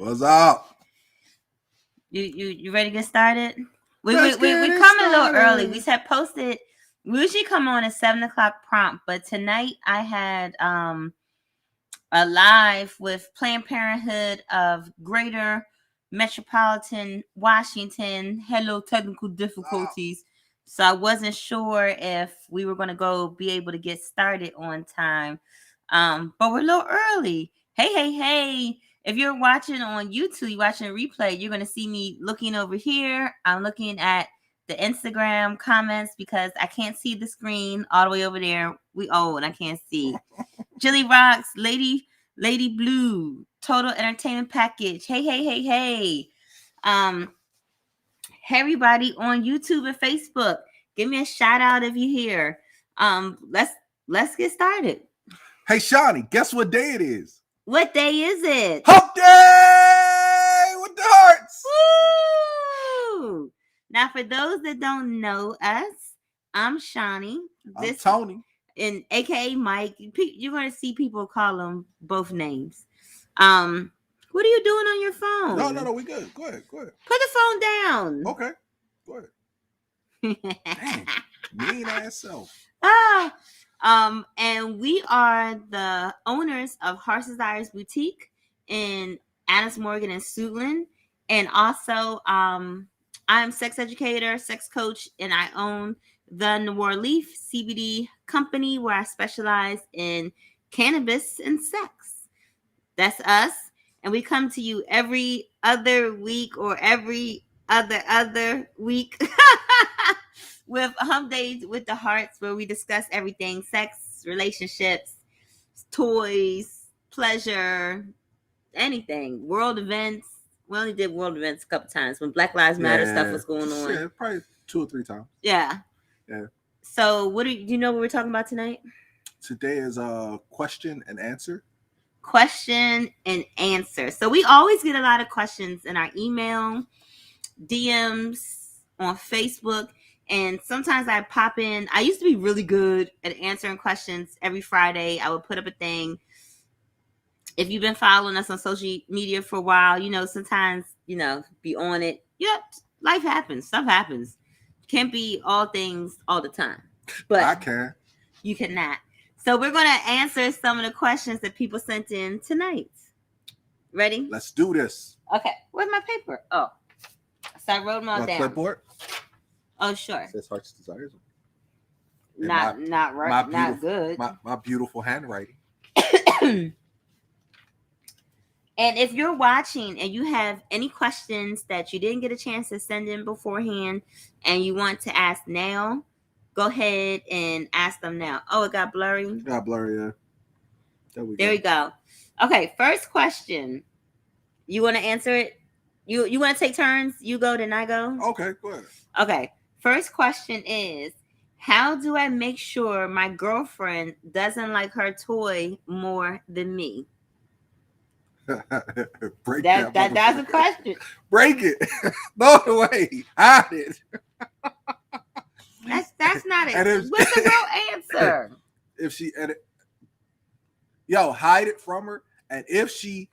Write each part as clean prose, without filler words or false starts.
What's up? You ready to get started? We Let's coming get it a little early. started. We said posted. We usually come on at 7:00 prompt, but tonight I had a live with Planned Parenthood of Greater Metropolitan Washington. Hello, technical difficulties. So I wasn't sure if we were going to be able to get started on time. But we're a little early. Hey. If you're watching on YouTube, you're watching a replay, you're going to see me looking over here. I'm looking at the Instagram comments because I can't see the screen all the way over there. We old, I can't see. Jilly Rocks, Lady Blue, Total Entertainment Package. Hey. Everybody on YouTube and Facebook, give me a shout out if you're here. Let's get started. Hey, Shawnee, guess what day it is? What day is it? Hump Day with the Hearts. Woo! Now, for those that don't know us, I'm Shawnee. I'm Tony. And AKA Mike. You're going to see people call them both names. What are you doing on your phone? No, we good. Go ahead. Put the phone down. Okay, go ahead. Dang, mean ass self. And we are the owners of Heart's Desires Boutique in Annis Morgan and Suitland. And also, I'm sex educator, sex coach, and I own the Noir Leaf CBD company where I specialize in cannabis and sex. That's us. And we come to you every other week or every other week with Hump Days with the Hearts, where we discuss everything: sex, relationships, toys, pleasure, anything, world events. We only did world events a couple times when Black Lives Matter stuff was going on. Yeah, probably 2 or 3 times. Yeah. So what do you know what we're talking about tonight? Today is a question and answer. So we always get a lot of questions in our email, DMs, on Facebook. And sometimes I pop in. I used to be really good at answering questions every Friday. I would put up a thing. If you've been following us on social media for a while, sometimes, be on it. Yep, life happens. Stuff happens. Can't be all things all the time. But I can. You cannot. So we're going to answer some of the questions that people sent in tonight. Ready? Let's do this. Okay. Where's my paper? Oh. So I wrote them all down. Clipboard? Oh, sure. It says Heart's Desires. Not right. Not good. My beautiful handwriting. And if you're watching and you have any questions that you didn't get a chance to send in beforehand and you want to ask now, go ahead and ask them now. Oh, it got blurry? Got blurry, yeah. There we go. Okay, first question. You want to answer it? You want to take turns? You go, then I go? Okay, go ahead. Okay, first question is, how do I make sure my girlfriend doesn't like her toy more than me? That's a question. Break it. Throw it away. Hide it. That's not it. What's the real answer? If she hide it from her, and if she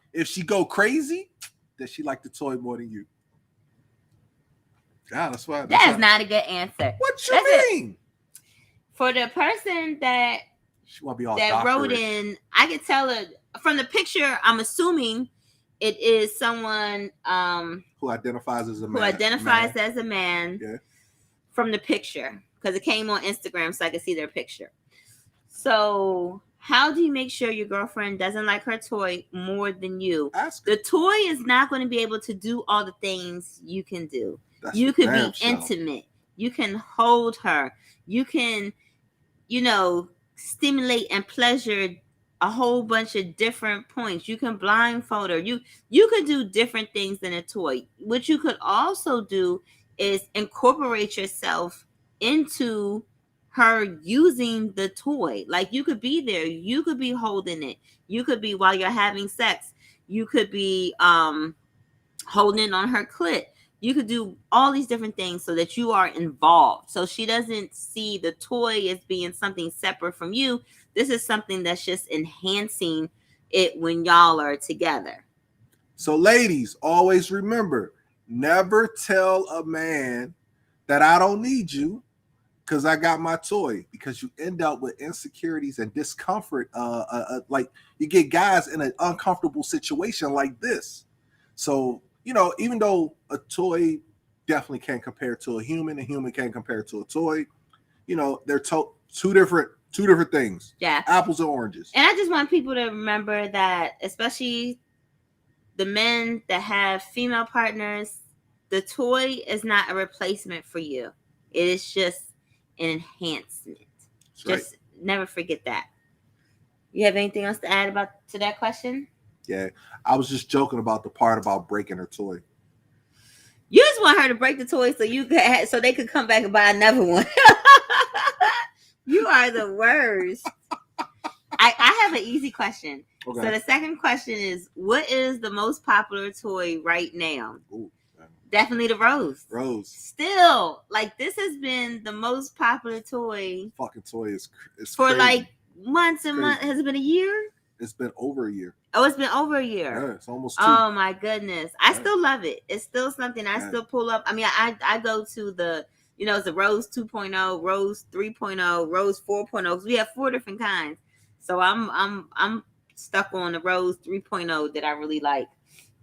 go crazy, then she like the toy more than you. Yeah, that's why. That's not a good answer. What you mean? For the person that she want to be all that wrote in, I could tell her from the picture. I'm assuming it is someone who identifies as a man. As a man. Yeah. From the picture, because it came on Instagram, so I could see their picture. So, how do you make sure your girlfriend doesn't like her toy more than you? The toy is not going to be able to do all the things you can do. You could be intimate. You can hold her. You can, stimulate and pleasure a whole bunch of different points. You can blindfold her. You could do different things than a toy. What you could also do is incorporate yourself into her using the toy. Like, you could be there. You could be holding it. You could be, while you're having sex, you could be holding on her clit. You could do all these different things so that you are involved. So she doesn't see the toy as being something separate from you. This is something that's just enhancing it when y'all are together. So, ladies, always remember, never tell a man that I don't need you because I got my toy, because you end up with insecurities and discomfort. Like you get guys in an uncomfortable situation like this. So, even though a toy definitely can't compare to a human can't compare to a toy, they're two different things. Yeah. Apples and oranges. And I just want people to remember that, especially the men that have female partners, the toy is not a replacement for you. It is just an enhancement. That's just right. Never forget that. You have anything else to add to that question? Yeah, I was just joking about the part about breaking her toy. You just want her to break the toy so they could come back and buy another one. You are the worst. I have an easy question. Okay. So the second question is, what is the most popular toy right now? Ooh, definitely the Rose. Rose. Still, like, this has been the most popular toy. Fucking toy is for crazy. Like months and months. Has it been a year? It's been over a year. Oh, it's been over a year. Yeah, it's almost 2. Oh my goodness. I still love it. It's still something I still pull up. I mean, I go to the, it's the Rose 2.0, Rose 3.0, Rose 4.0. We have 4 different kinds. So I'm stuck on the Rose 3.0 that I really like.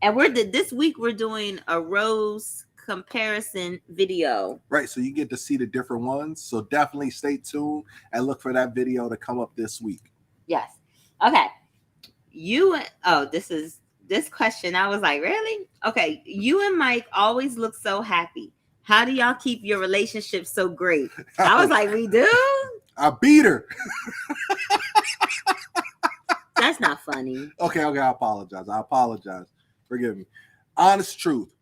And this week we're doing a Rose comparison video. Right, so you get to see the different ones. So definitely stay tuned and look for that video to come up this week. Yes. Okay. This question, I was like, really? Okay. You and Mike always look so happy. How do y'all keep your relationship so great? I was like, we do? I beat her. That's not funny. Okay, I apologize. Forgive me. Honest truth.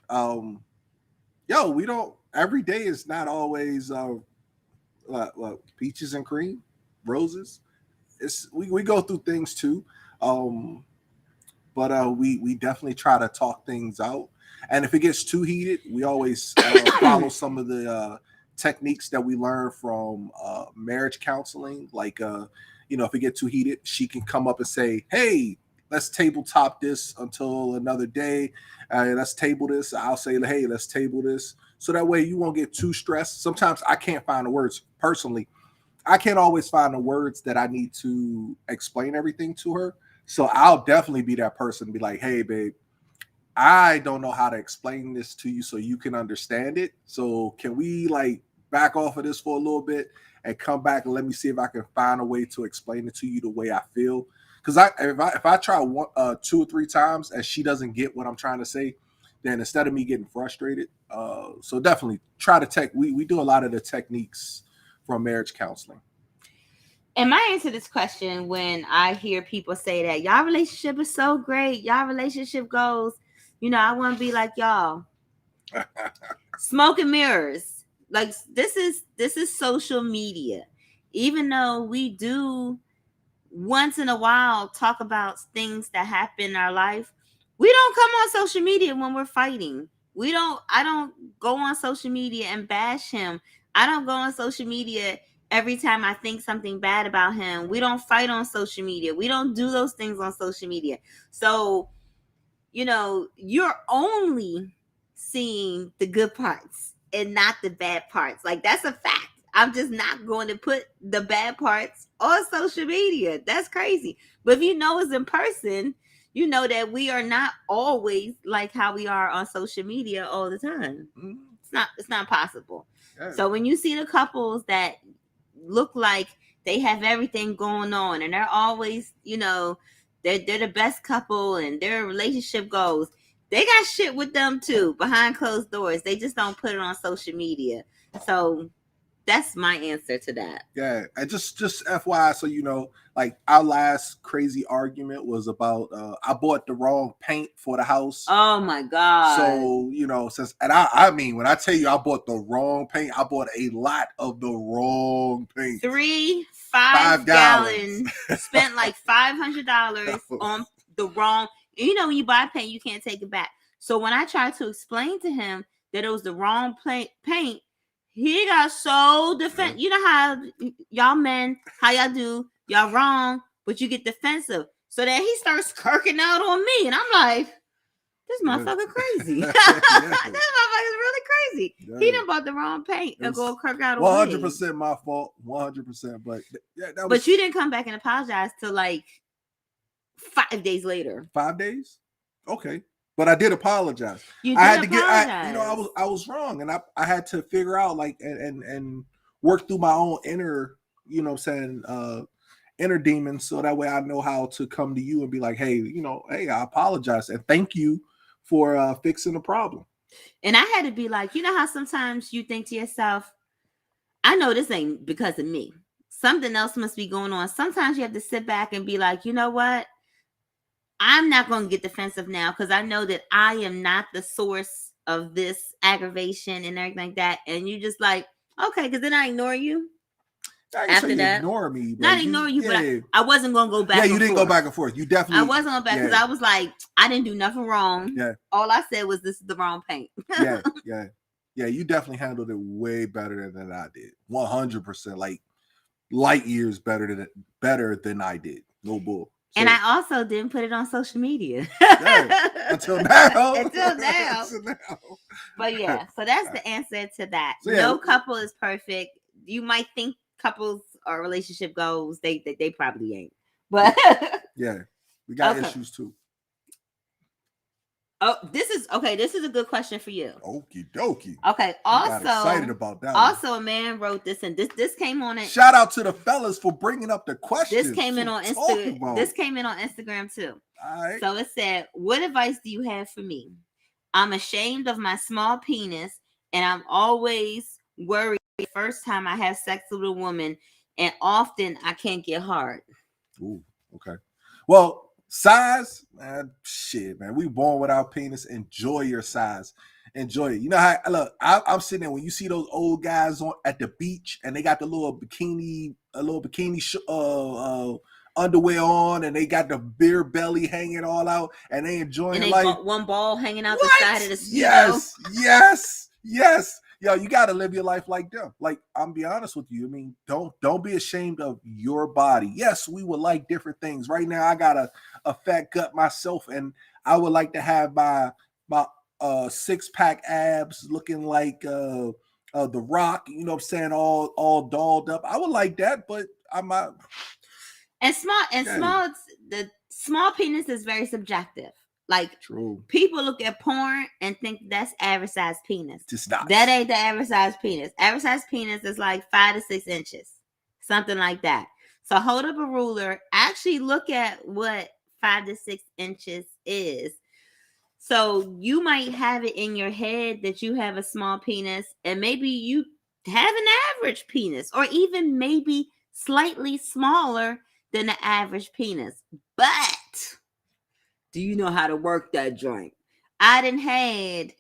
We don't, every day is not always peaches and cream, roses. We go through things too. But we definitely try to talk things out. And if it gets too heated, we always follow some of the techniques that we learn from marriage counseling. Like, if it gets too heated, she can come up and say, hey, let's tabletop this until another day. Let's table this. I'll say, hey, let's table this. So that way you won't get too stressed. Sometimes I can't find the words personally. I can't always find the words that I need to explain everything to her. So I'll definitely be that person to be like, hey, babe, I don't know how to explain this to you so you can understand it. So can we back off of this for a little bit and come back and let me see if I can find a way to explain it to you the way I feel? Because if I try 2 or 3 times and she doesn't get what I'm trying to say, then instead of me getting frustrated, so definitely try to we do a lot of the techniques from marriage counseling. And my answer to this question, when I hear people say that y'all relationship is so great, y'all relationship goes, I want to be like y'all. Smoke and mirrors. Like, this is social media. Even though we do once in a while talk about things that happen in our life, we don't come on social media when we're fighting. I don't go on social media and bash him. I don't go on social media every time I think something bad about him. We don't fight on social media. We don't do those things on social media. So, you're only seeing the good parts and not the bad parts. Like, that's a fact. I'm just not going to put the bad parts on social media. That's crazy. But if you know us in person, you know that we are not always like how we are on social media all the time. It's not possible. Yeah. So when you see the couples that look like they have everything going on and they're always, they're the best couple and their relationship goes, they got shit with them too behind closed doors. They just don't put it on social media. So that's my answer to that. Yeah, and just FYI, so our last crazy argument was about I bought the wrong paint for the house. Oh my god! So I mean, when I tell you I bought the wrong paint, I bought a lot of the wrong paint. 5 gallons. Spent like $500 on the wrong. When you buy paint, you can't take it back. So when I tried to explain to him that it was the wrong paint, he got so defensive. You know how y'all men, how y'all do, y'all wrong, but you get defensive. So then he starts kirking out on me. And I'm like, this motherfucker crazy. Yeah. This motherfucker's really crazy. Yeah. He done bought the wrong paint to go kirk out a wig. 100% my fault. 100%. But yeah, that was. But you didn't come back and apologize till like 5 days later. 5 days? Okay. But I did apologize. You did I had apologize. to get I was wrong, and I had to figure out like and work through my own inner, inner demons, so that way I know how to come to you and be like, hey, hey, I apologize and thank you for fixing the problem. And I had to be like, you know how sometimes you think to yourself, I know this ain't because of me. Something else must be going on. Sometimes you have to sit back and be like, you know what? I'm not going to get defensive now because I know that I am not the source of this aggravation and everything like that. And you just like, okay, because then I ignore you. After that, ignore me, not ignore you, but I wasn't gonna go back. Yeah, you didn't go back and forth. You definitely. I wasn't going back because I was like, I didn't do nothing wrong. Yeah. All I said was this is the wrong paint. Yeah. You definitely handled it way better than I did. 100%, like light years better than I did. No bull. So, and I also didn't put it on social media. Until now. Until now. But yeah, so that's the answer to that. So, no couple is perfect. You might think couples or relationship goals, they probably ain't. But yeah, we got issues too. Oh, this is a good question for you. Okie dokie. Okay. Also, got excited about that. Also, a man wrote this, and this came on it. Shout out to the fellas for bringing up the question. This came in on Instagram. This came in on Instagram too. All right. So it said, "What advice do you have for me? I'm ashamed of my small penis, and I'm always worried the first time I have sex with a woman, and often I can't get hard." Ooh. Okay. Well. Size, man, shit, man. We born without penis. Enjoy your size. Enjoy it. You know how I'm sitting there when you see those old guys at the beach and they got the little bikini underwear on and they got the beer belly hanging all out and they enjoying and life. One ball hanging out the side of the Yes. Yo, you got to live your life like them. Like, I'm be honest with you. I mean, don't be ashamed of your body. Yes, we would like different things. Right now, I got a fat gut myself, and I would like to have my 6-pack abs looking like The Rock. You know what I'm saying? All dolled up. I would like that, but I'm not. And the small penis is very subjective. Like, true. People look at porn and think that's average size penis. Just not. That ain't the average size penis. Average size penis is like 5 to 6 inches, something like that. So hold up a ruler. Actually look at what 5 to 6 inches is. So you might have it in your head that you have a small penis, and maybe you have an average penis, or even maybe slightly smaller than the average penis. But do you know how to work that joint? I done had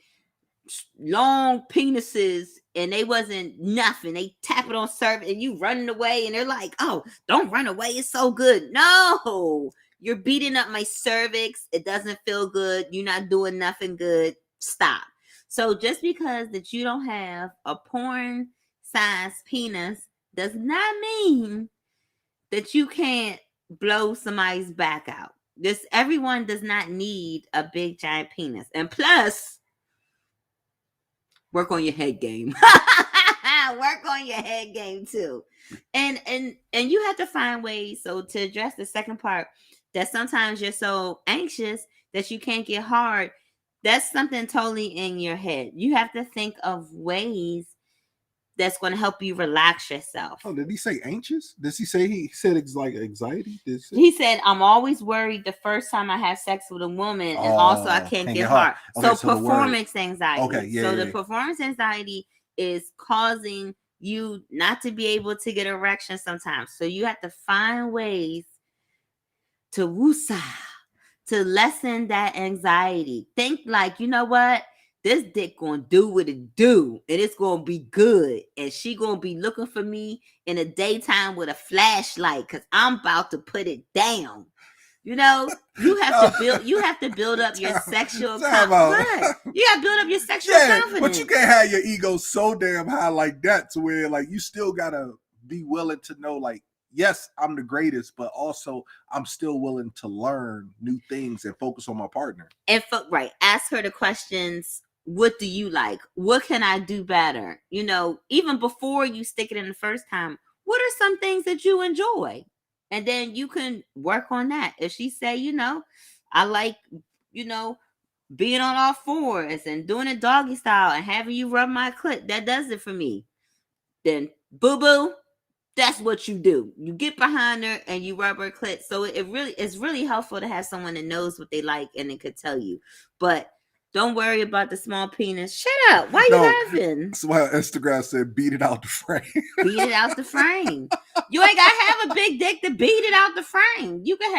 long penises and they wasn't nothing. They tap it on surface and you running away and they're like, oh, don't run away. It's so good. No, you're beating up my cervix. It doesn't feel good. You're not doing nothing good. Stop. So just because that you don't have a porn size penis does not mean that you can't blow somebody's back out. Everyone does not need a big giant penis. And plus, work on your head game. Work on your head game too. And you have to find ways. So to address the second part, that sometimes you're so anxious that you can't get hard. That's something totally in your head. You have to think of ways that's going to help you relax yourself. Oh, did he say anxious? Did he say he said it's like anxiety? He said, I'm always worried the first time I have sex with a woman, and also I can't get hard. Okay, so performance anxiety. Okay, yeah. So the performance anxiety is causing you not to be able to get erection sometimes. So you have to find ways to woosah, to lessen that anxiety. Think like, you know what? This dick gonna do what it do, and it's gonna be good. And she gonna be looking for me in the daytime with a flashlight, cause I'm about to put it down. You know, you have to build up your sexual confidence. You have to build up your sexual confidence. But you can't have your ego so damn high like that to where like you still gotta be willing to know like yes, I'm the greatest, but also I'm still willing to learn new things and focus on my partner. And right, ask her the questions. What do you like? What can I do better? Even before you stick it in the first time, what are some things that you enjoy? And then you can work on that. If she say, I like, being on all fours and doing it doggy style and having you rub my clit, that does it for me. Then boo boo, that's what you do. You get behind her and you rub her clit. So it's really helpful to have someone that knows what they like and it could tell you. But don't worry about the small penis. Shut up. Why you laughing? That's why Instagram said beat it out the frame. Beat it out the frame. You ain't gotta have a big dick to beat it out the frame. You can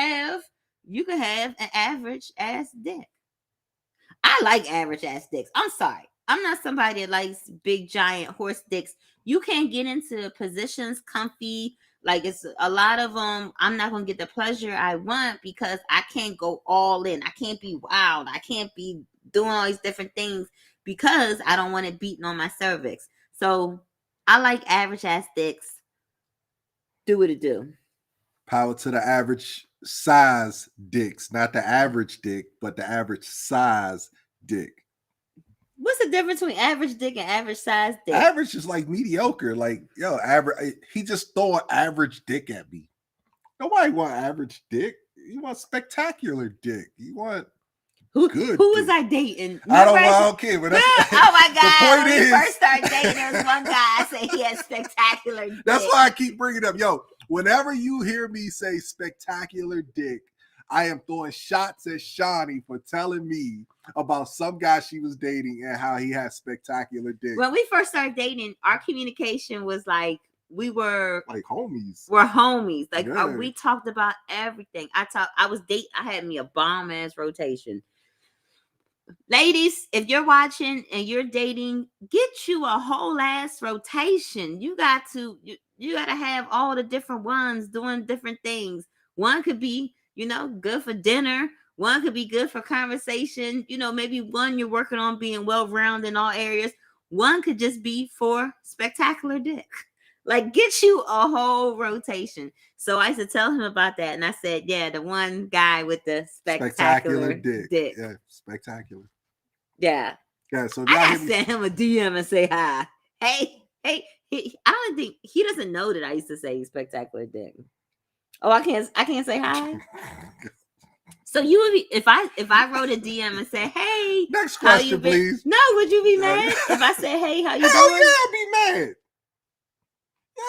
have an average ass dick. I like average ass dicks. I'm sorry. I'm not somebody that likes big giant horse dicks. You can't get into positions comfy. Like, it's a lot of them. I'm not gonna get the pleasure I want because I can't go all in. I can't be wild. I can't be doing all these different things because I don't want it beating on my cervix. So I like average ass dicks. Do what it do. Power to the average size dicks, not the average dick, but the average size dick. What's the difference between average dick and average size dick? Average is like mediocre. Like, yo, average. He just throw an average dick at me. Nobody want average dick. You want spectacular dick. You want good. Who was I dating? I don't care. But oh my God! When we first started dating, there was one guy I said he had spectacular dick. That's why I keep bringing it up. Yo, whenever you hear me say spectacular dick, I am throwing shots at Shawnee for telling me about some guy she was dating and how he had spectacular dick. When we first started dating, our communication was like we were like homies. We're homies. Like we talked about everything. I had me a bomb ass rotation. Ladies, if you're watching and you're dating, get you a whole ass rotation. You got to have all the different ones doing different things. One could be, good for dinner. One could be good for conversation. Maybe one you're working on being well-rounded in all areas. One could just be for spectacular dick. Like, get you a whole rotation. So I used to tell him about that. And I said, yeah, the one guy with the spectacular dick. Yeah, spectacular. Yeah. Yeah, so I gotta send him a DM and say hi. Hey. I don't think he doesn't know that I used to say spectacular dick. Oh, I can't say hi. So you would be if I wrote a DM and said, "Hey, next question, please." No, would you be mad if I said, "Hey, how you Hell doing?" Yeah, I'd be mad.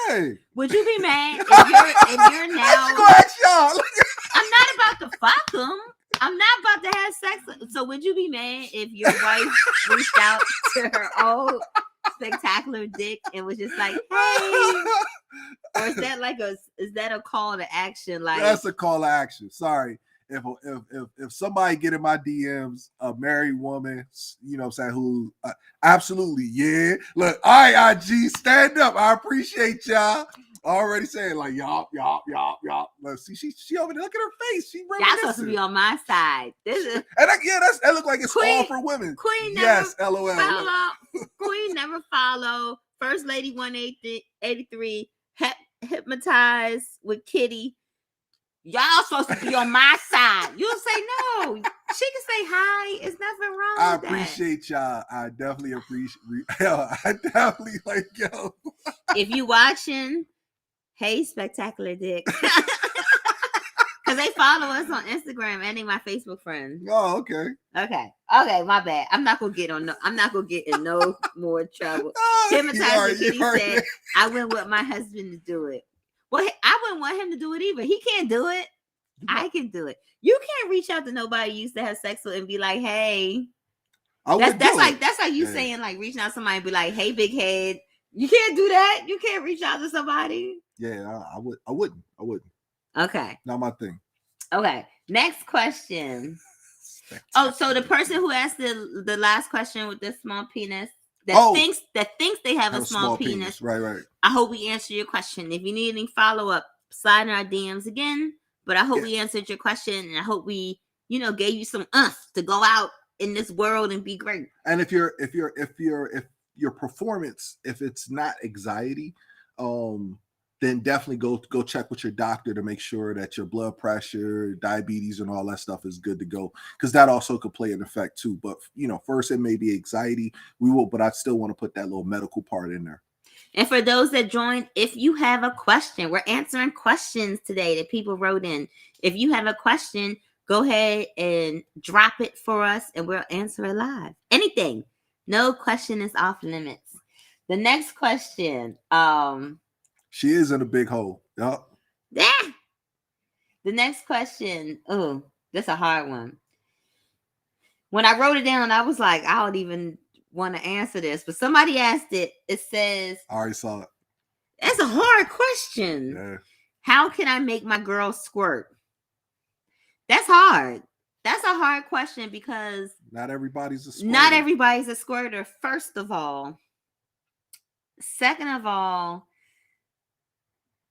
Hey, would you be mad if you're now? Go ask y'all. I'm not about to fuck him. I'm not about to have sex. So would you be mad if your wife reached out to her old spectacular dick and was just like, "Hey"? Or is that a call to action? Like, that's a call to action. Sorry. If somebody get in my DMs, a married woman, who absolutely, yeah. Look, all right, IG, stand up. I appreciate y'all. Already saying like y'all. Let's see, she over there. Look at her face. She y'all supposed to be on my side. That look like it's Queen, all for women. Queen yes, never LOL. Follow. Queen never follow. First Lady 183 hypnotized with Kitty. Y'all supposed to be on my side. You'll say no. She can say hi. It's nothing wrong I with that. appreciate y'all. I definitely appreciate. I definitely like yo. If you watching, hey, spectacular dick. Because they follow us on Instagram and they my Facebook friends. Oh, okay. Okay, my bad. I'm not gonna get in no more trouble. Hypnotized Kitty said, "I went with my husband to do it." Well, I wouldn't want him to do it either. He can't do it. I can do it. You can't reach out to nobody you used to have sex with and be like, "Hey." That's like you saying like reaching out to somebody and be like, "Hey, big head." You can't do that. You can't reach out to somebody. Yeah, I wouldn't. Okay. Not my thing. Okay. Next question. Oh, so the person who asked the last question with the small penis thinks they have a small penis. Right. I hope we answered your question. If you need any follow-up, slide in our DMs again. But I hope we answered your question, and I hope we, gave you some to go out in this world and be great. And if your performance, if it's not anxiety, then definitely go check with your doctor to make sure that your blood pressure, diabetes, and all that stuff is good to go, because that also could play an effect too. But first it may be anxiety. But I still want to put that little medical part in there. And for those that joined, if you have a question, we're answering questions today that people wrote in. If you have a question, go ahead and drop it for us and we'll answer it live. Anything. No question is off limits. The next question. She is in a big hole. Yep. Yeah. The next question. Oh, that's a hard one. When I wrote it down, I was like, I don't even want to answer this, but somebody asked it. It says, I already saw it. That's a hard question. Yeah. How can I make my girl squirt? That's hard. That's a hard question because not everybody's a squirter. Not everybody's a squirter, first of all. Second of all,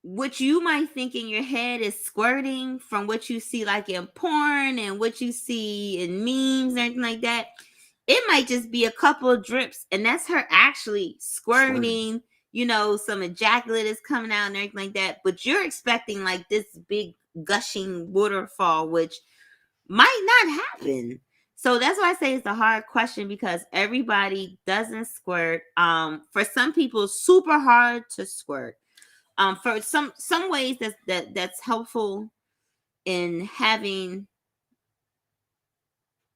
what you might think in your head is squirting from what you see like in porn and what you see in memes and anything like that. It might just be a couple of drips and that's her actually squirting. Some ejaculate is coming out and everything like that. But you're expecting like this big gushing waterfall, which might not happen. So that's why I say it's a hard question because everybody doesn't squirt. For some people, it's super hard to squirt. For some ways that's helpful in having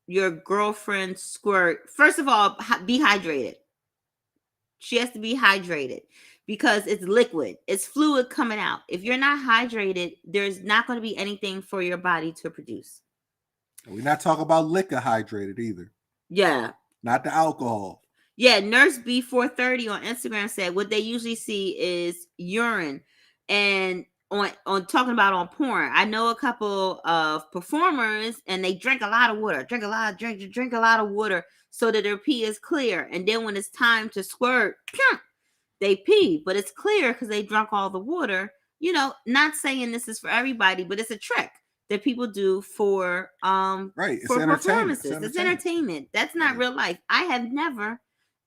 your girlfriend squirt. First of all, be hydrated. She has to be hydrated because it's liquid. It's fluid coming out. If you're not hydrated, there's not going to be anything for your body to produce. We're not talking about liquor hydrated either. Yeah. Not the alcohol. Yeah, Nurse B430 on Instagram said what they usually see is urine. And on talking about on porn, I know a couple of performers and they drink a lot of water, drink a lot of water so that their pee is clear. And then when it's time to squirt, they pee, but it's clear because they drank all the water. Not saying this is for everybody, but it's a trick that people do for right. For performances. It's entertainment. That's not real life. I have never,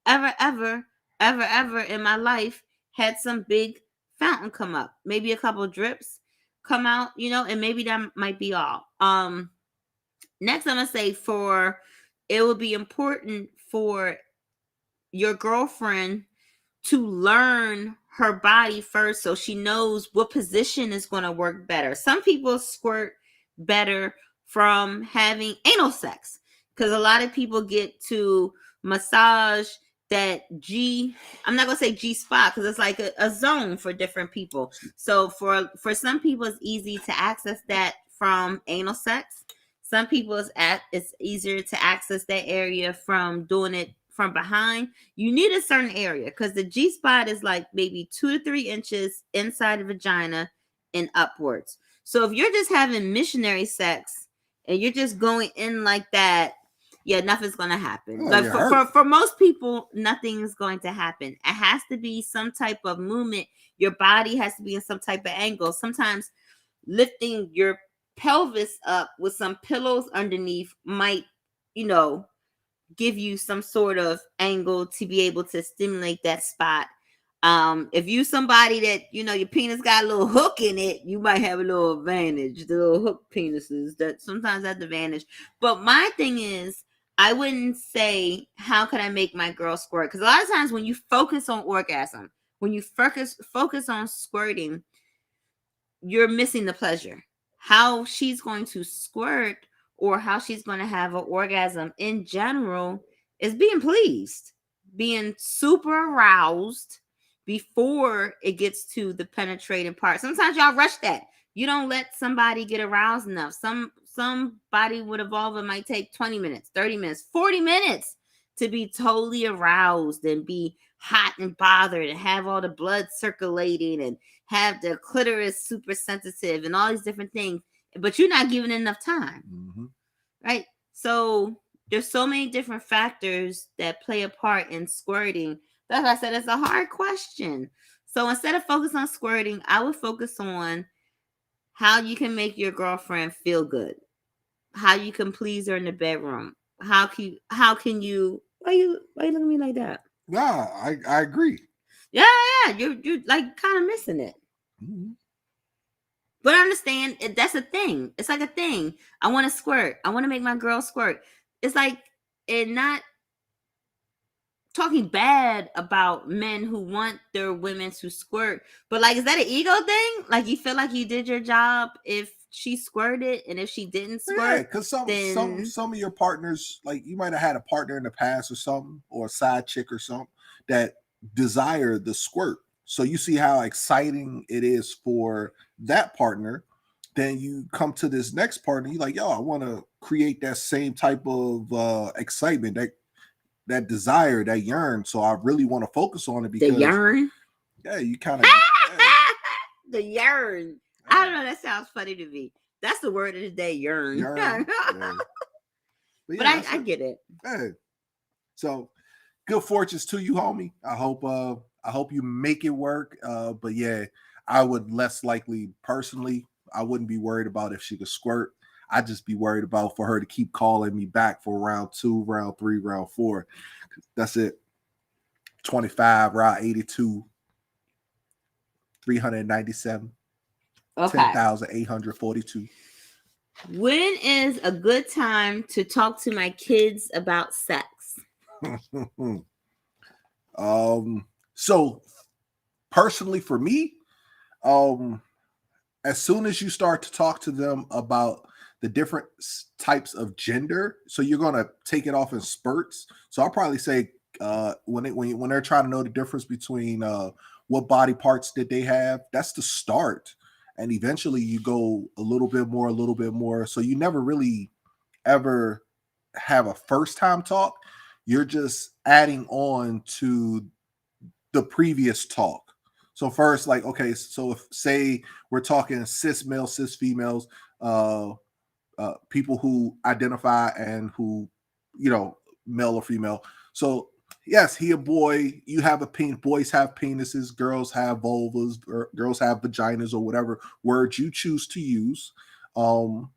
ever in my life had some big fountain come up. Maybe a couple of drips come out, and maybe that might be all. Next, I'm gonna say it would be important for your girlfriend to learn her body first so she knows what position is going to work better. Some people squirt better from having anal sex because a lot of people get to massage that I'm not going to say G spot because it's like a zone for different people. So for some people, it's easy to access that from anal sex. Some people, it's easier to access that area from doing it from behind. You need a certain area because the G spot is like maybe 2 to 3 inches inside the vagina and upwards. So if you're just having missionary sex and you're just going in like that, yeah, nothing's going to happen. Like for most people, nothing is going to happen. It has to be some type of movement. Your body has to be in some type of angle. Sometimes lifting your pelvis up with some pillows underneath might, give you some sort of angle to be able to stimulate that spot. If you somebody that, your penis got a little hook in it, you might have a little advantage. The little hook penises, that sometimes that's the advantage. But my thing is, I wouldn't say, how can I make my girl squirt? Because a lot of times when you focus on orgasm, when you focus on squirting, you're missing the pleasure. How she's going to squirt or how she's going to have an orgasm in general is being pleased, being super aroused before it gets to the penetrating part. Sometimes y'all rush that. You don't let somebody get aroused enough. Somebody would evolve. It might take 20 minutes, 30 minutes, 40 minutes to be totally aroused and be hot and bothered and have all the blood circulating and have the clitoris super sensitive and all these different things. But you're not giving enough time. Mm-hmm. Right? So there's so many different factors that play a part in squirting. That's why I said it's a hard question. So instead of focus on squirting, I would focus on how you can make your girlfriend feel good, how you can please her in the bedroom. How can you? Why you looking at me like that? Nah, I agree. Yeah, you're like kind of missing it. Mhm. But I understand that's a thing. It's like a thing. I want to squirt. I want to make my girl squirt. It's like and not talking bad about men who want their women to squirt. But like, is that an ego thing? Like you feel like you did your job if she squirted, and if she didn't Yeah, squirt, because then some of your partners, like you might have had a partner in the past or something, or a side chick or something that desire the squirt. So you see how exciting it is for that partner. Then you come to this next partner, you're like, yo, I want to create that same type of excitement, that desire, that yearn. So I really want to focus on it the because yarn. yeah, you kind of yeah, The yearn. I yeah, don't know. That sounds funny to me. That's the word of the day, yearn. yearn. But Yeah. But yeah, that's I it. get it. Yeah. So good fortunes to you, homie. I hope you make it work. But yeah, I would less likely personally, I wouldn't be worried about if she could squirt. I'd just be worried about for her to keep calling me back for round 2, round 3, round 4. That's it. 25, round 82, 397, Okay. 10,842. When is a good time to talk to my kids about sex? So personally for me, um, as soon as you start to talk to them about the different types of gender, so you're gonna take it off in spurts. So I'll probably say when they're trying to know the difference between what body parts that they have, that's the start, and eventually you go a little bit more, a little bit more. So you never really ever have a first time talk. You're just adding on to the previous talk. So first, like, okay, so if say we're talking cis male, cis females, people who identify and who, male or female. So yes, he a boy. You have a penis. Boys have penises. Girls have vulvas. Girls have vaginas, or whatever words you choose to use. Um,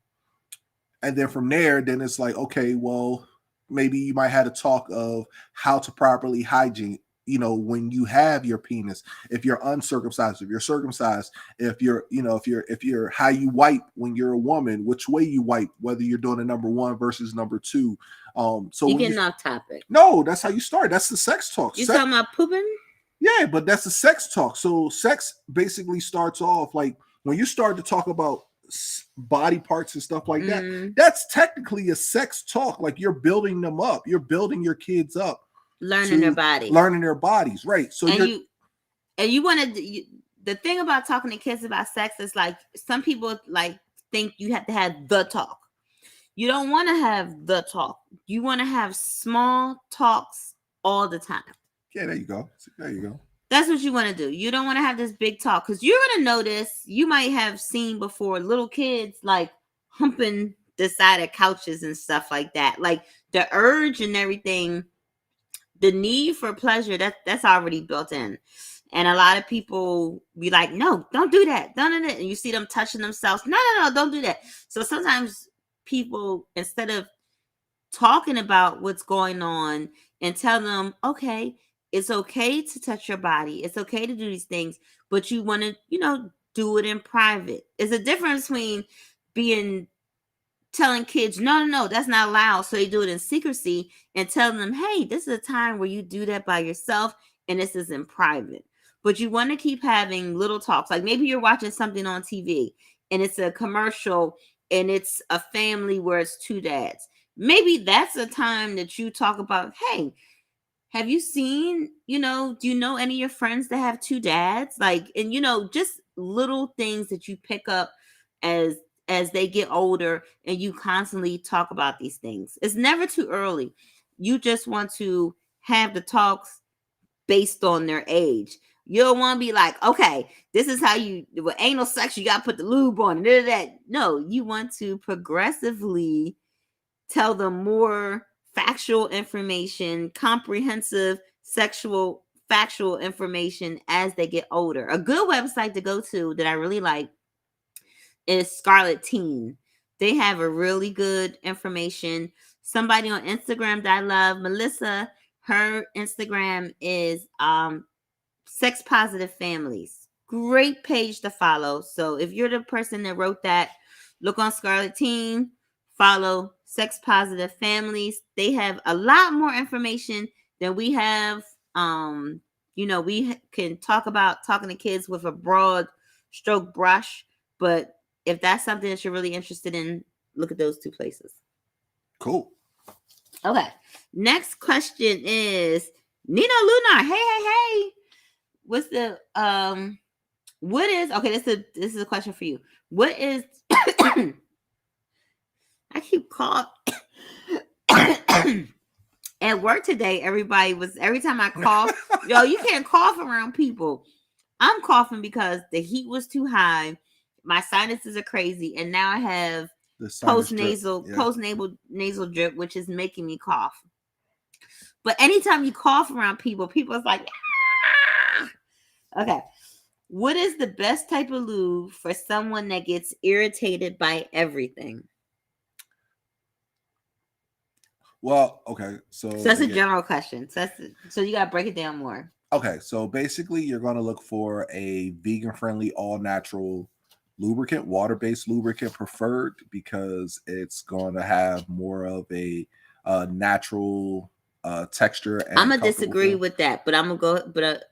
and then from there, then it's like, okay, well, maybe you might have a talk of how to properly hygiene, when you have your penis, if you're uncircumcised, if you're circumcised, if you're, if you're how you wipe when you're a woman, which way you wipe, whether you're doing a number 1 versus number 2. So You when you getting off topic. no, that's how you start. That's the sex talk. You talking about pooping? Yeah, but that's the sex talk. So sex basically starts off like when you start to talk about body parts and stuff like that. That's technically a sex talk. Like you're building them up. You're building your kids up, Learning their body. learning their bodies, right? So you want to. The thing about talking to kids about sex is like some people like think you have to have the talk. You don't want to have the talk. You want to have small talks all the time. Yeah, there you go. There you go. That's what you want to do. You don't want to have this big talk because you're going to notice, you might have seen before little kids like humping the side of couches and stuff like that. Like the urge and everything, the need for pleasure, that's already built in. And a lot of people be like, no, don't do that. Don't do that. And you see them touching themselves. No, don't do that. So sometimes people, instead of talking about what's going on and tell them, okay, it's okay to touch your body. It's okay to do these things, but you want to, do it in private. It's a difference between telling kids, no, that's not allowed. So they do it in secrecy and telling them, hey, this is a time where you do that by yourself and this is in private. But you want to keep having little talks. Like maybe you're watching something on TV and it's a commercial and it's a family where it's 2 dads. Maybe that's a time that you talk about, hey, have you seen, do you know any of your friends that have 2 dads? Like, and just little things that you pick up as they get older and you constantly talk about these things. It's never too early. You just want to have the talks based on their age. You don't want to be like, okay, this is how with anal sex, you got to put the lube on and that. No, you want to progressively tell them more factual information, comprehensive sexual factual information as they get older. A good website to go to that I really like is Scarlet Teen. They have a really good information. Somebody on Instagram that I love, Melissa, her Instagram is Sex Positive Families. great page to follow. So if you're the person that wrote that, look on Scarlet Teen, follow Sex Positive Families. They have a lot more information than we have. We can talk about talking to kids with a broad stroke brush, but if that's something that you're really interested in, look at those two places. Cool. Okay. Next question is Nina Lunar. Hey. What's the what is okay? This is a question for you. What is I keep coughing at work today. Every time I cough, yo, you can't cough around people. I'm coughing because the heat was too high. My sinuses are crazy, and now I have post nasal drip, which is making me cough. But anytime you cough around people, people's like, ah! Okay. What is the best type of lube for someone that gets irritated by everything? Well, okay. So that's a general question. So you got to break it down more. Okay. So basically, you're going to look for a vegan-friendly, all-natural lubricant, water-based lubricant preferred, because it's going to have more of a natural texture. And I'm gonna disagree with that, but I'm gonna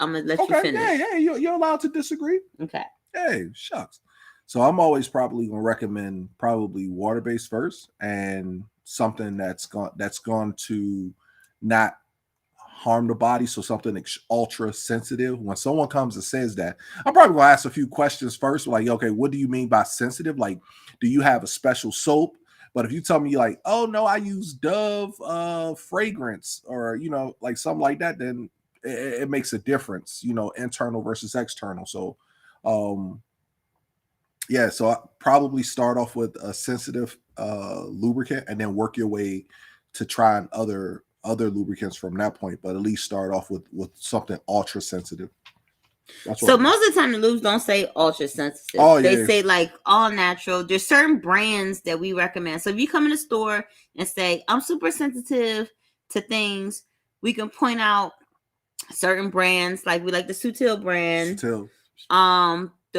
let you finish. Yeah, you're allowed to disagree. Okay. Hey, shucks. So I'm always probably gonna recommend water-based first, and something that's going to not harm the body. So something ultra sensitive. When someone comes and says that, I'm probably gonna ask a few questions first, like, okay, what do you mean by sensitive? Like, do you have a special soap? But if you tell me like, oh no, I use Dove fragrance, or like something like that, then it makes a difference, internal versus external. So so I probably start off with a sensitive lubricant, and then work your way to trying other lubricants from that point. But at least start off with something ultra sensitive. So most of the time the lubes don't say ultra sensitive. They say like all natural. There's certain brands that we recommend. So if you come in the store and say, I'm super sensitive to things, we can point out certain brands. Like we like the Sutil brand. The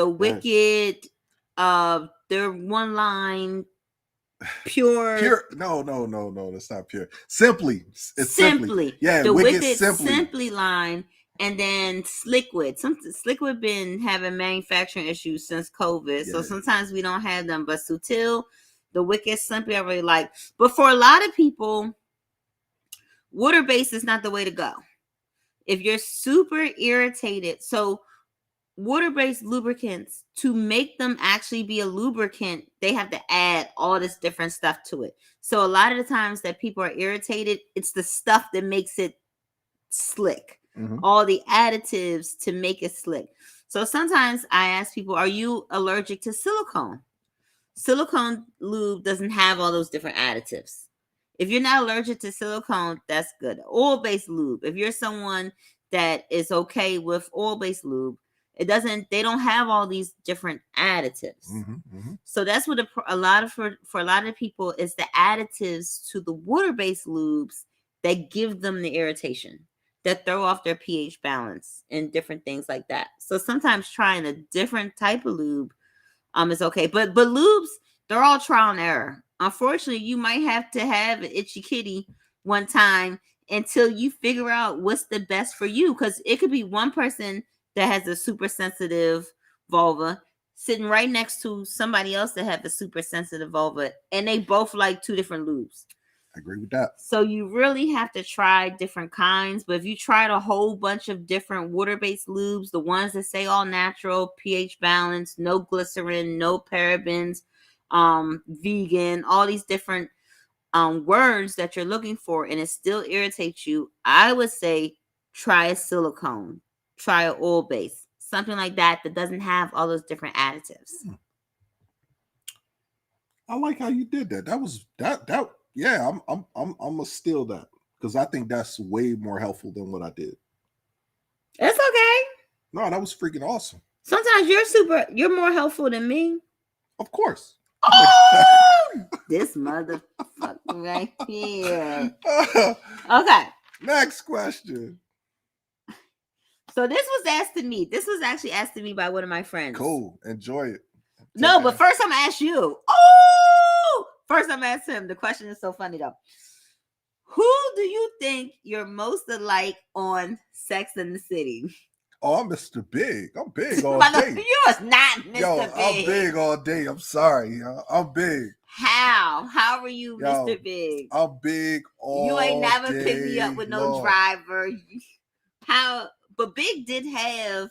Wicked, their one line pure. No, that's not pure. Simply. It's simply. Yeah, the Wicked Simply line. And then Sliquid. Sliquid been having manufacturing issues since COVID. Yeah. So sometimes we don't have them. But Sutil, the Wicked Simply, I really like. But for a lot of people, water-based is not the way to go. If you're super irritated, so water-based lubricants, to make them actually be a lubricant, they have to add all this different stuff to it. So a lot of the times that people are irritated, it's the stuff that makes it slick. Mm-hmm. All the additives to make it slick. So sometimes I ask people, are you allergic to silicone? Silicone lube doesn't have all those different additives. If you're not allergic to silicone, that's good. Oil-based lube. If you're someone that is okay with oil-based lube, they don't have all these different additives. Mm-hmm, mm-hmm. So that's what for a lot of people is the additives to the water-based lubes that give them the irritation, that throw off their pH balance and different things like that. So sometimes trying a different type of lube is okay. But lubes, they're all trial and error. Unfortunately, you might have to have an itchy kitty one time until you figure out what's the best for you. Because it could be one person that has a super sensitive vulva sitting right next to somebody else that have a super sensitive vulva, and they both like two different lubes. I agree with that. So you really have to try different kinds. But if you tried a whole bunch of different water-based lubes, the ones that say all natural, pH balance, no glycerin, no parabens, vegan, all these different words that you're looking for, and it still irritates you, I would say try a silicone, try an oil-based, something like that doesn't have all those different additives. I like how you did that. That was that. Yeah, I'm gonna steal that, because I think that's way more helpful than what I did. It's okay. No, that was freaking awesome. Sometimes you're more helpful than me. Of course. Oh, this motherfucker right here. Okay. Next question. So this was asked to me. This was actually asked to me by one of my friends. Cool. Enjoy it. No, but first I'm gonna ask you. Oh, first I'm gonna ask him. The question is so funny though. Who do you think you're most alike on Sex and the City? Oh, I'm Mr. Big. I'm big all day. You was not Mr. Yo, Big. I'm big all day. I'm sorry. Yo. I'm big. How? How are you, Mr. Big? I'm big all You ain't never day picked me up with no long. driver. How? But Big did have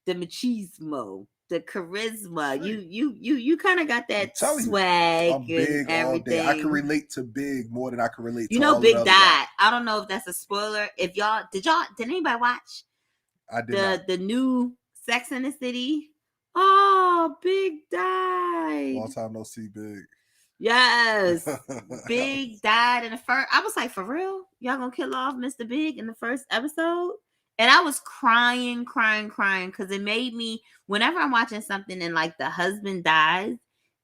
the machismo, the charisma. You kind of got that swag. I'm big and everything. All day. I can relate to Big more than I can relate to you know all Big the other died. guys. I don't know if that's a spoiler. If did anybody watch? I did not. The new Sex and the City. Oh, Big died. Long time no see, Big. Yes. Big died in the first. I was like, for real? Y'all gonna kill off Mr. Big in the first episode? And I was crying because it made me, whenever I'm watching something and like the husband dies,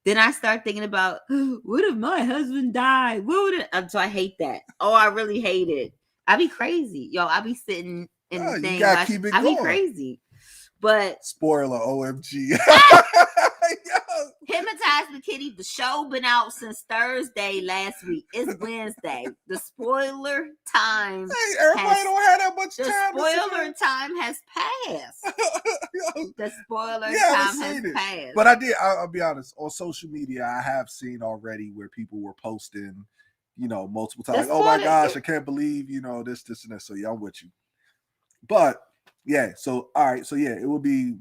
then I start thinking about, what if my husband died? What would it? So I hate that. Oh, I really hate it. I be crazy. Yo, I be sitting in the thing. I be crazy. But spoiler, OMG. Hypnotized with Kitty, the show been out since Thursday last week. It's Wednesday. The spoiler time. Hey, everybody don't have that much time. The spoiler time has passed. The spoiler time has passed. But I'll be honest, on social media, I have seen already where people were posting, multiple times. Like, oh my gosh, I can't believe, this, and that. So yeah, I'm with you. But yeah, so all right, so yeah, it would be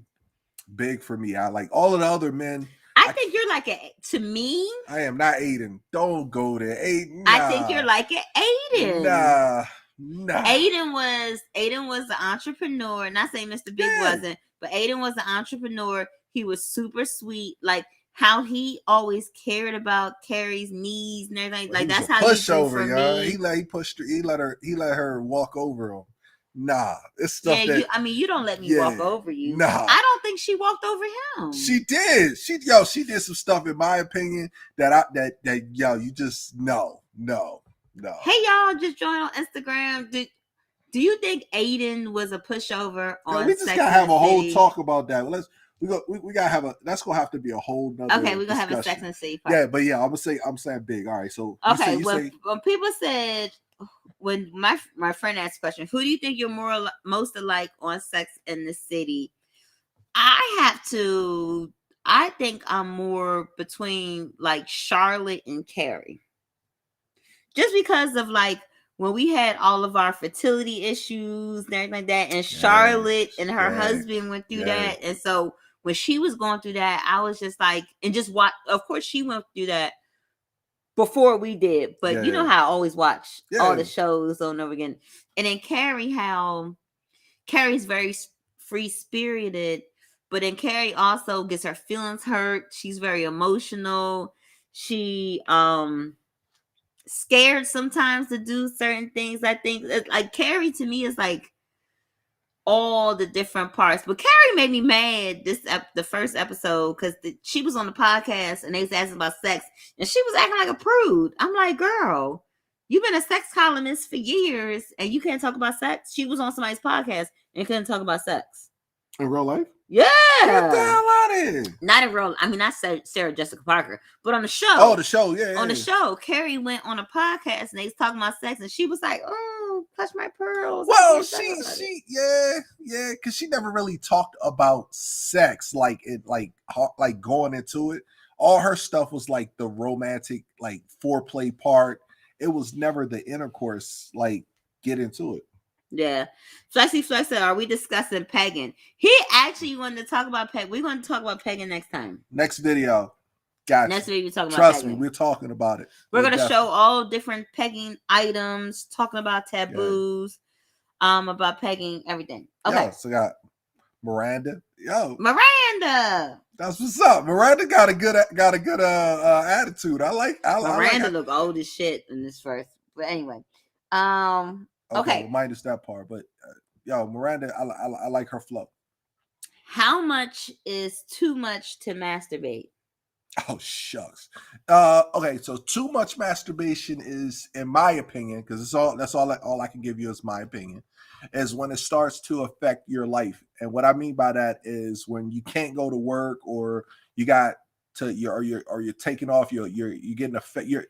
Big for me. I like all of the other men. I think you're like to me. I am not Aiden. Don't go there, Aiden. Nah. I think you're like an Aiden. Nah. Aiden was the entrepreneur. Not saying Mr. Big wasn't, but Aiden was the entrepreneur. He was super sweet. Like how he always cared about Carrie's needs and everything. Like that's how he pushover, me. He let her walk over him. Nah, it's stuff you don't let me walk over you. Nah, I don't think she walked over him. She did. She did some stuff, in my opinion, that you just no. Hey y'all, just join on Instagram. Do you think Aiden was a pushover on? We just gotta have a whole talk about that. We gotta have that's gonna have to be a whole nother. Okay, we're gonna have a Sex and the City part. Yeah, but yeah, I'm saying Big. All right, so okay. When people said. When my friend asked the question, who do you think you're most alike on Sex and the City? I think I'm more between like Charlotte and Carrie. Just because of like when we had all of our fertility issues and everything like that, and Charlotte and her husband went through that. And so when she was going through that, I was just like, and just watch, of course she went through that before we did, but you know how I always watch all the shows over and over again. And then Carrie, how Carrie's very free spirited, but then Carrie also gets her feelings hurt. She's very emotional. She scared sometimes to do certain things. I think like Carrie to me is like all the different parts. But Carrie made me mad the first episode because she was on the podcast and they was asking about sex and she was acting like a prude. I'm like, girl, you've been a sex columnist for years and you can't talk about sex. She was on somebody's podcast and couldn't talk about sex. In real life? Yeah. Get the hell out of here. Not in real. I mean, not Sarah Jessica Parker, but on the show. Oh, the show, yeah. On the show, Carrie went on a podcast and they was talking about sex, and she was like, "Oh, clutch my pearls." Well, because she never really talked about sex, like going into it. All her stuff was like the romantic, like foreplay part. It was never the intercourse, like get into it. Yeah. Flexi Flex said, are we discussing pegging? He actually wanted to talk about pegging. We're going to talk about pegging next time. Next video. Gotcha. Next video, we're talking about pegging. Trust me, we're talking about it. We're going to show all different pegging items, talking about taboos, about pegging, everything. Okay. So got Miranda. Miranda. That's what's up. Miranda got a good attitude. Miranda look old as shit in this first. But anyway. Okay. Minus that part, but Miranda, I like her flow. How much is too much to masturbate? Oh shucks. Okay, so too much masturbation is, in my opinion, because all I can give you is my opinion, is when it starts to affect your life. And what I mean by that is when you can't go to work, or you got to you're taking off, you're getting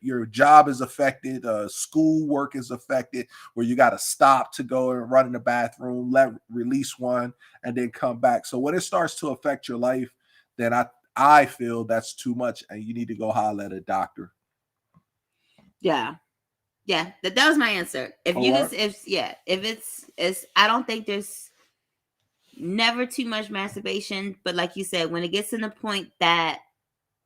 your job is affected, school work is affected, where you got to stop to go and run in the bathroom, release one, and then come back. So when it starts to affect your life, then I feel that's too much, and you need to go holler at a doctor. Yeah. Yeah, that was my answer. If you Or can, if it's, I don't think there's never too much masturbation, but like you said, when it gets to the point that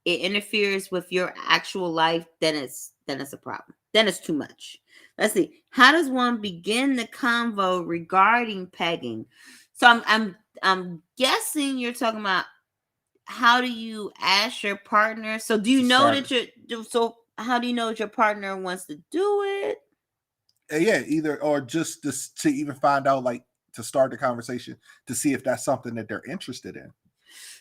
it interferes with your actual life, then it's a problem. Then it's too much. Let's see. How does one begin the convo regarding pegging? So I'm guessing you're talking about how do you ask your partner? So do you to know start, that so how do you know that your partner wants to do it? yeah, either or just to even find out, like to start the conversation to see if that's something that they're interested in.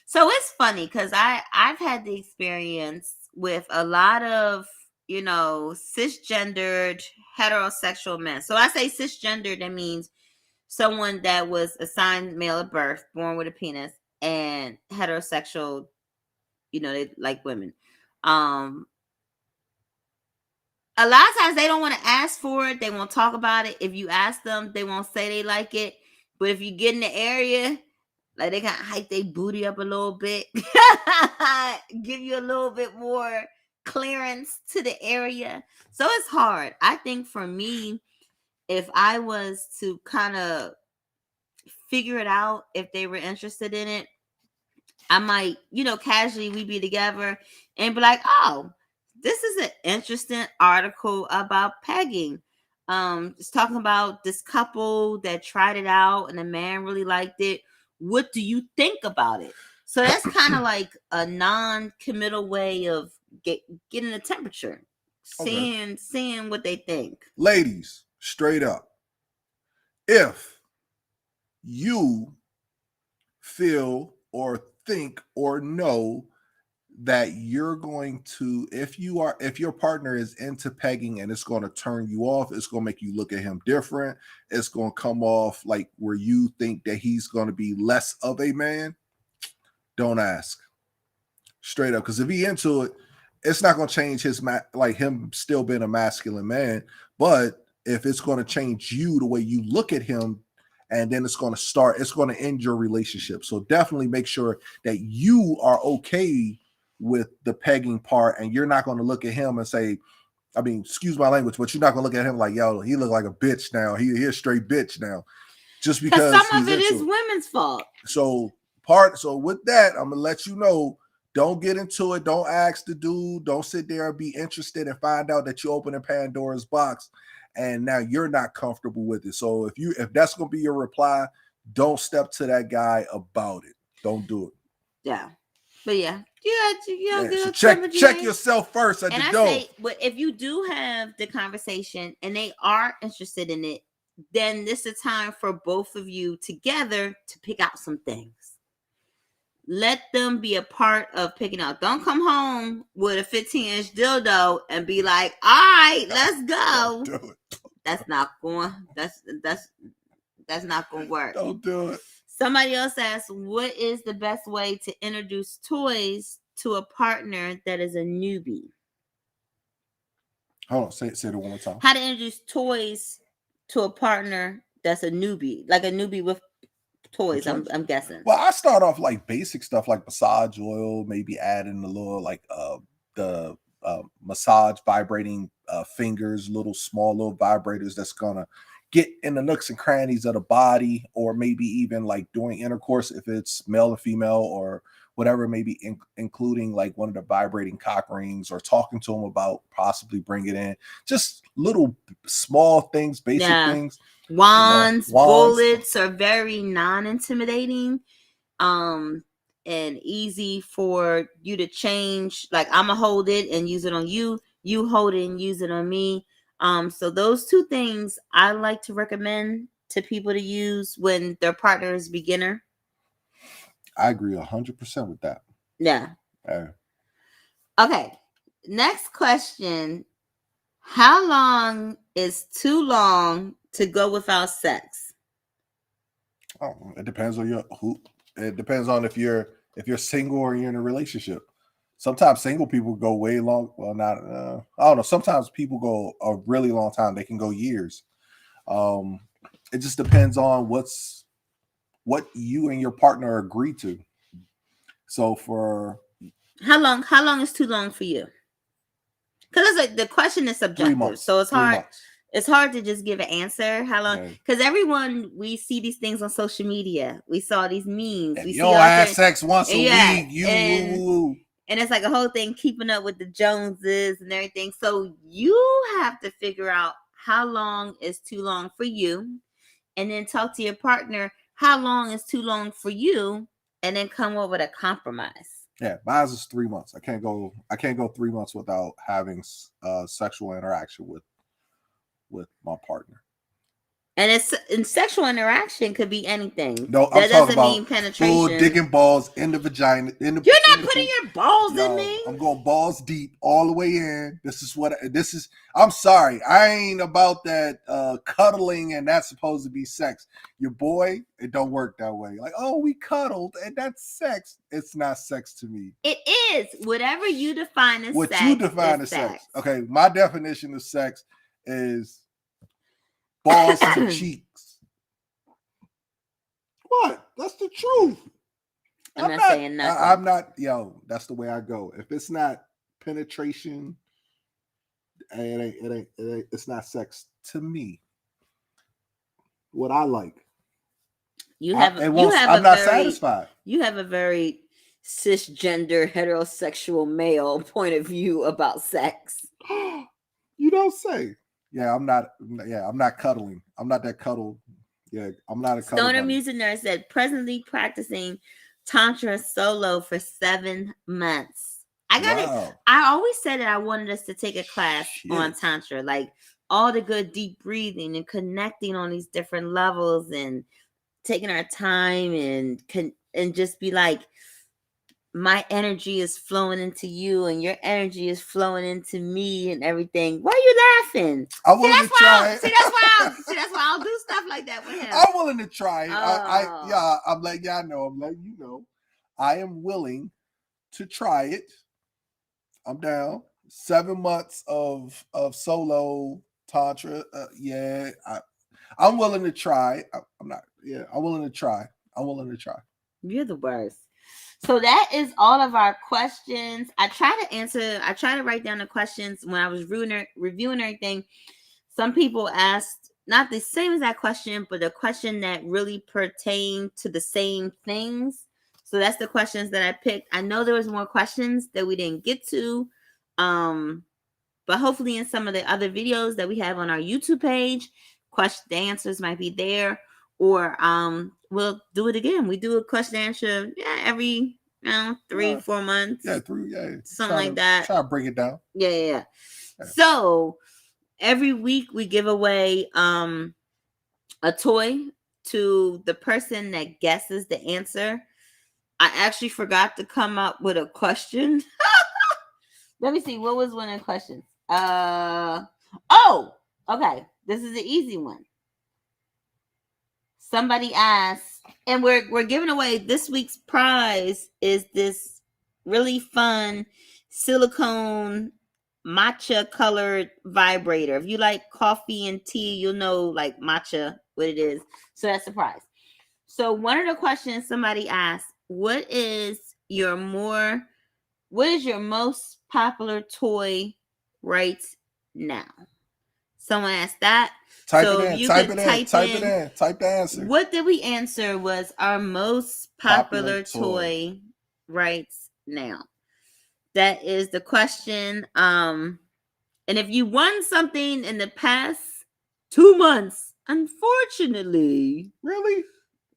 So it's funny because I've had the experience with a lot of cisgendered heterosexual men. So I say cisgendered, that means someone that was assigned male at birth, born with a penis, and heterosexual, they like women. Um, a lot of times they don't want to ask for it. They won't talk about it. If you ask them, they won't say they like it. But if you get in the area, like they kind of hike their booty up a little bit, give you a little bit more clearance to the area. So it's hard. I think for me, if I was to kind of figure it out, if they were interested in it, I might, casually we be together and be like, oh, this is an interesting article about pegging. It's talking about this couple that tried it out and the man really liked it. What do you think about it? So that's kind of like a non-committal way of getting a temperature, Okay, seeing what they think. ladies, straight up, if you feel or think or know that you're going to, if your partner is into pegging and it's going to turn you off, it's going to make you look at him different, it's going to come off like where you think that he's going to be less of a man, don't ask. Straight up, because if he into it, it's not going to change like him still being a masculine man. But if it's going to change you, the way you look at him, and then it's going to end your relationship. So definitely make sure that you are okay with the pegging part, and you're not going to look at him and say, I mean, excuse my language, but you're not going to look at him like, yo, he look like a bitch now, he's a straight bitch now, just Because because some of he's it is into it. women's fault. So with that, I'm gonna let you know, don't get into it. Don't ask the dude. Don't sit there and be interested and find out that you open a Pandora's box and now you're not comfortable with it. So if that's gonna be your reply, don't step to that guy about it. Don't do it. Yeah. But yeah, So check yourself first at and the I door. say, but if you do have the conversation and they are interested in it, then this is time for both of you together to pick out some things. Let them be a part of picking out. Don't come home with a 15-inch dildo and be like, all right, let's go. Don't do it. That's not going. That's not going to work. Don't do it. Somebody else asked, what is the best way to introduce toys to a partner that is a newbie? Hold on, say it one more time. How to introduce toys to a partner that's a newbie, like a newbie with toys. I'm guessing. Well, I start off like basic stuff like massage oil, maybe adding a little like the massage vibrating fingers, small little vibrators that's gonna get in the nooks and crannies of the body, or maybe even like during intercourse if it's male or female or whatever, maybe including like one of the vibrating cock rings, or talking to them about possibly bringing in just little small things, basic things. Wands, bullets are very non-intimidating, and easy for you to change. Like, I'm gonna hold it and use it on you. You hold it and use it on me. So those two things I like to recommend to people to use when their partner is beginner. I agree 100% with that. Yeah. Okay. Next question. How long is too long to go without sex? Oh, it depends on It depends on if you're single or you're in a relationship. Sometimes single people go way long. Well, not I don't know. Sometimes people go a really long time. They can go years. It just depends on what you and your partner agree to. So for How long is too long for you? Because it's like the question is 3 subjective, months, so it's 3 hard. months. It's hard to just give an answer. How long? Yeah. Because everyone, we see these things on social media. We saw these memes. If We you see don't all have things. sex once a Yeah, week, you and it's like a whole thing, keeping up with the Joneses and everything. So you have to figure out how long is too long for you, and then talk to your partner. How long is too long for you, and then come up with a compromise. Yeah, mine is 3 months. I can't go 3 months without having sexual interaction with my partner. And sexual interaction could be anything. No, I'm that talking doesn't about mean penetration. full digging balls in the vagina. You're not putting your balls in me. I'm going balls deep all the way in. I'm sorry. I ain't about that cuddling and that's supposed to be sex. Your boy, it don't work that way. Like, oh, we cuddled and that's sex. It's not sex to me. It is. Whatever you define as what sex. What you define as sex. Okay, my definition of sex is balls to cheeks. What? That's the truth. I'm not saying nothing. I'm not, that's the way I go. If it's not penetration, it's not sex to me. What I like. I'm not satisfied. You have a very cisgender, heterosexual male point of view about sex. You don't say. I'm not cuddling. I'm not that cuddle. Yeah, I'm not a cuddle. Stoner Music Nerd said, presently practicing Tantra solo for 7 months. I always said that I wanted us to take a class on Tantra, like all the good deep breathing and connecting on these different levels and taking our time and just be like, my energy is flowing into you and your energy is flowing into me and everything. Why are you laughing? I'm willing to try. See, that's why I'll do stuff like that with him. I'm willing to try it. Oh. I'm letting y'all know. I'm letting you know. I am willing to try it. I'm down. 7 months of solo Tantra. I'm willing to try. I'm not. Yeah, I'm willing to try. You're the worst. So that is all of our questions. I try to write down the questions when I was reviewing everything. Some people asked not the same as that question, but a question that really pertained to the same things. So that's the questions that I picked. I know there was more questions that we didn't get to. But hopefully in some of the other videos that we have on our YouTube page, the answers might be there. Or we'll do it again. We do a question answer every 3-4 months. Something like that. Try to break it down. Yeah. So every week we give away a toy to the person that guesses the answer. I actually forgot to come up with a question. Let me see. What was one of the questions? Okay. This is an easy one. Somebody asked, and we're giving away this week's prize is this really fun silicone matcha colored vibrator. If you like coffee and tea, you'll know like matcha what it is. So that's the prize. So one of the questions somebody asked, what is your most popular toy right now? Someone asked that. Type the answer. What did we answer was our most popular toy right now? That is the question. And if you won something in the past 2 months, unfortunately. Really?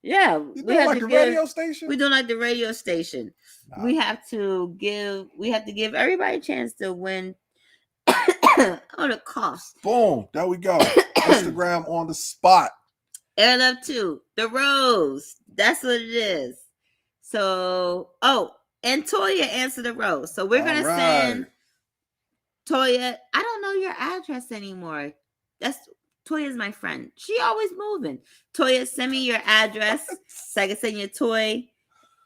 Yeah. We don't like the radio station? We don't like the radio station. Nah. We have to give everybody a chance to win. On a cost. Boom. There we go. Instagram on the spot. Air Love 2. The Rose. That's what it is. So, And Toya answered the rose. So we're going to send Toya. I don't know your address anymore. Toya's my friend. She always moving. Toya, send me your address so I can send you a toy.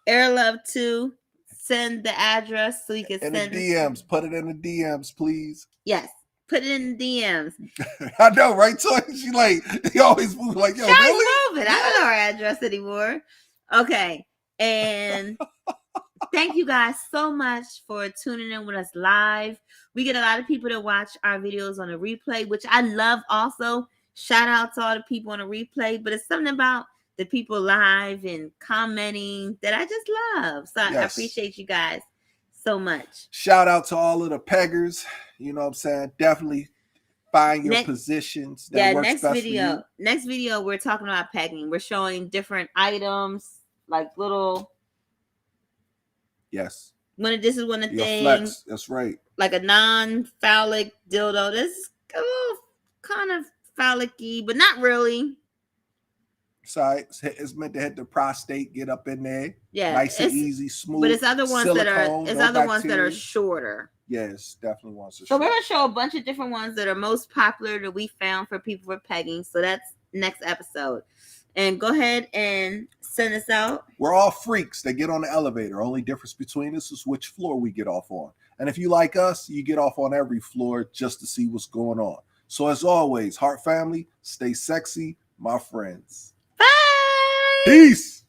Air Love 2, send the address so you can in send the DMs. Put it in the DMs, please. Yes, put it in the DMs. I know, right? Toya, she like, he always moving like, yo, She's really? moving. I don't know her address anymore. Okay, and thank you guys so much for tuning in with us live. We get a lot of people to watch our videos on the replay, which I love also. Shout out to all the people on the replay, but it's something about the people live and commenting that I just love. So I appreciate you guys so much. Shout out to all of the peggers. You know what I'm saying? Definitely find your positions that works best for you. Next video, we're talking about pegging. We're showing different items, like little... Yes. This is one of the things. Flex. That's right. Like a non-phallic dildo. This is a little kind of phallic-y, but not really. Sorry, it's meant to hit the prostate, get up in there. Yeah. Nice and easy, smooth. But it's other ones silicone, ones that are shorter. Yes, definitely ones that are shorter. So we're gonna show a bunch of different ones that are most popular that we found for people for pegging. So that's next episode. And go ahead and send us out. We're all freaks that get on the elevator. Only difference between us is which floor we get off on. And if you like us, you get off on every floor just to see what's going on. So as always, Hart family, stay sexy, my friends. Bye. Peace.